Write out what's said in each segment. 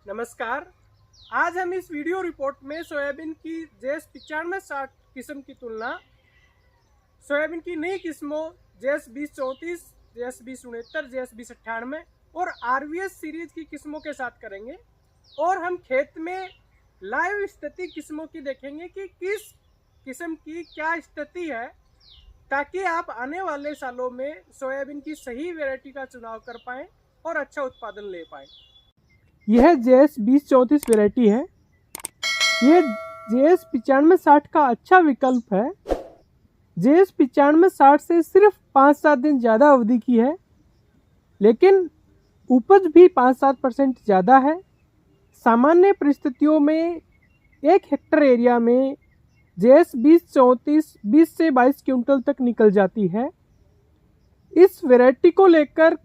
नमस्कार। आज हम इस वीडियो रिपोर्ट में सोयाबीन की JS 9560 किस्म की तुलना सोयाबीन की नई किस्मों JS 2034, JS 2069, JS 2098 और RVS सीरीज की किस्मों के साथ करेंगे और हम खेत में लाइव स्थिति किस्मों की देखेंगे कि किस किस्म की क्या स्थिति है, ताकि आप आने वाले सालों में सोयाबीन की सही वैरायटी का चुनाव कर पाएँ और अच्छा उत्पादन ले पाएँ। यह JS 2034 वैरायटी है। यह JS 9560 का अच्छा विकल्प है। JS 9560 से सिर्फ 5-7 दिन ज़्यादा अवधि की है, लेकिन उपज भी 5-7% ज़्यादा है। सामान्य परिस्थितियों में 1 हेक्टेयर एरिया में JS 2034 20 से 22 क्विंटल तक निकल जाती है। इस वैरायटी को लेकर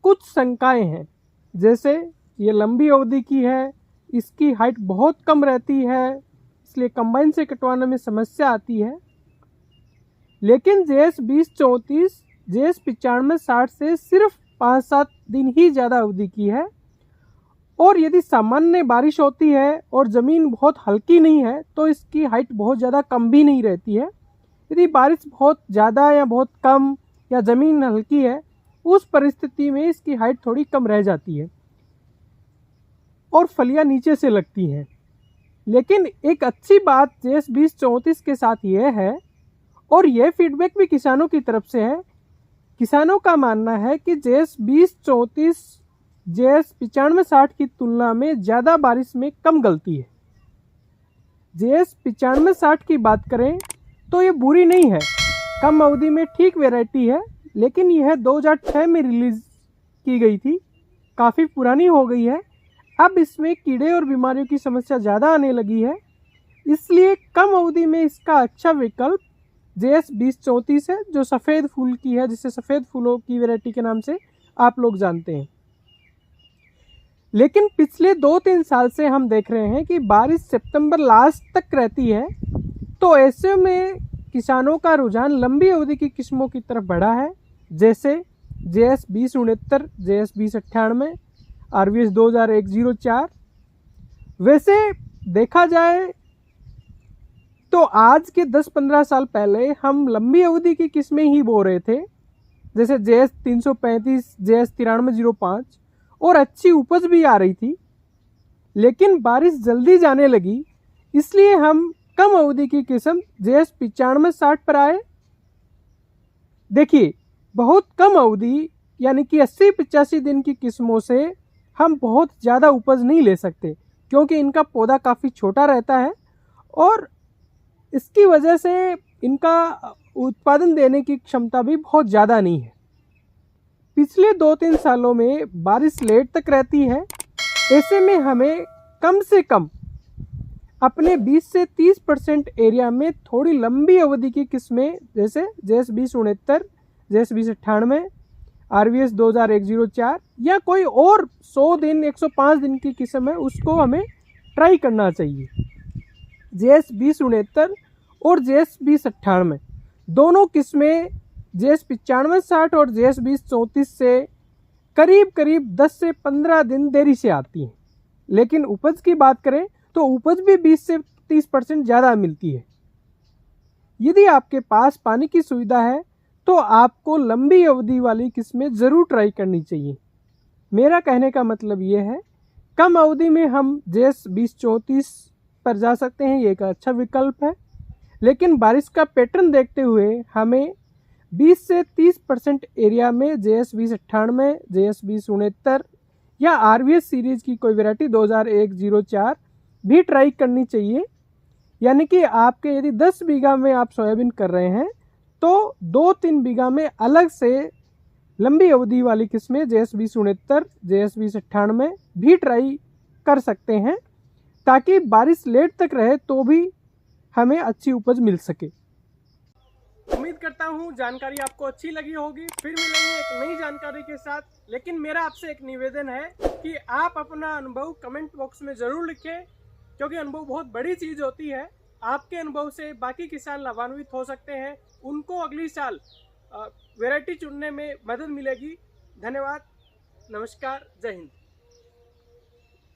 कुछ शंकाएं हैं, जैसे ये लंबी अवधि की है, इसकी हाइट बहुत कम रहती है, इसलिए कंबाइन से कटवाने में समस्या आती है। लेकिन JS 2034 JS 9560 से सिर्फ 5-7 दिन ही ज़्यादा अवधि की है, और यदि सामान्य बारिश होती है और ज़मीन बहुत हल्की नहीं है तो इसकी हाइट बहुत ज़्यादा कम भी नहीं रहती है। यदि बारिश बहुत ज़्यादा या बहुत कम या ज़मीन हल्की है, उस परिस्थिति में इसकी हाइट थोड़ी कम रह जाती है और फलियां नीचे से लगती हैं। लेकिन एक अच्छी बात JS 2034 के साथ यह है, और यह फीडबैक भी किसानों की तरफ से है, किसानों का मानना है कि JS 2034 JS 9560 की तुलना में ज़्यादा बारिश में कम गलती है। JS 9560 की बात करें तो ये बुरी नहीं है, कम अवधि में ठीक वैरायटी है, लेकिन यह 2006 में रिलीज़ की गई थी, काफ़ी पुरानी हो गई है। अब इसमें कीड़े और बीमारियों की समस्या ज़्यादा आने लगी है, इसलिए कम अवधि में इसका अच्छा विकल्प JS 2034 है, जो सफ़ेद फूल की है, जिसे सफ़ेद फूलों की वैरायटी के नाम से आप लोग जानते हैं। लेकिन पिछले 2-3 साल से हम देख रहे हैं कि बारिश सितंबर लास्ट तक रहती है, तो ऐसे में किसानों का रुझान लंबी अवधि की किस्मों की तरफ बढ़ा है, जैसे JS 2069, JS 2098, RVS 2104। वैसे देखा जाए तो आज के 10-15 साल पहले हम लंबी अवधि की किस्में ही बो रहे थे, जैसे JS 335, JS 9305, और अच्छी उपज भी आ रही थी। लेकिन बारिश जल्दी जाने लगी, इसलिए हम कम अवधि की किस्म JS 9560 पर आए। देखिए, बहुत कम अवधि यानी कि 80-85 दिन की किस्मों से हम बहुत ज़्यादा उपज नहीं ले सकते, क्योंकि इनका पौधा काफ़ी छोटा रहता है और इसकी वजह से इनका उत्पादन देने की क्षमता भी बहुत ज़्यादा नहीं है। पिछले 2-3 सालों में बारिश लेट तक रहती है, ऐसे में हमें कम से कम अपने 20 से 30% एरिया में थोड़ी लंबी अवधि की किस्में, जैसे JS 2069, JS 2098, RVS 2104 या कोई और 100 दिन 105 दिन की किस्म है, उसको हमें ट्राई करना चाहिए। JS 2069 और JS 2098 दोनों किस्में JS 9560 और JS 2034 से करीब 10 से 15 दिन देरी से आती हैं। लेकिन उपज की बात करें तो उपज भी 20 से 30% ज़्यादा मिलती है। यदि आपके पास पानी की सुविधा है तो आपको लंबी अवधि वाली किस्में ज़रूर ट्राई करनी चाहिए। मेरा कहने का मतलब ये है, कम अवधि में हम JS 2034 पर जा सकते हैं, ये एक अच्छा विकल्प है। लेकिन बारिश का पैटर्न देखते हुए हमें 20 से 30% एरिया में JS 2098, JS 2069 या RVS सीरीज़ की कोई वैरायटी 2104 भी ट्राई करनी चाहिए। यानी कि आपके यदि 10 बीघा में आप सोयाबीन कर रहे हैं तो 2-3 बीघा में अलग से लंबी अवधि वाली किस्में JS 2069, JS 2098 भी ट्राई कर सकते हैं, ताकि बारिश लेट तक रहे तो भी हमें अच्छी उपज मिल सके। उम्मीद करता हूँ जानकारी आपको अच्छी लगी होगी। फिर मिलेंगे एक नई जानकारी के साथ। लेकिन मेरा आपसे एक निवेदन है कि आप अपना अनुभव कमेंट बॉक्स में ज़रूर लिखें, क्योंकि अनुभव बहुत बड़ी चीज़ होती है। आपके अनुभव से बाकी किसान लाभान्वित हो सकते हैं, उनको अगली साल वैरायटी चुनने में मदद मिलेगी। धन्यवाद, नमस्कार, जय हिंद।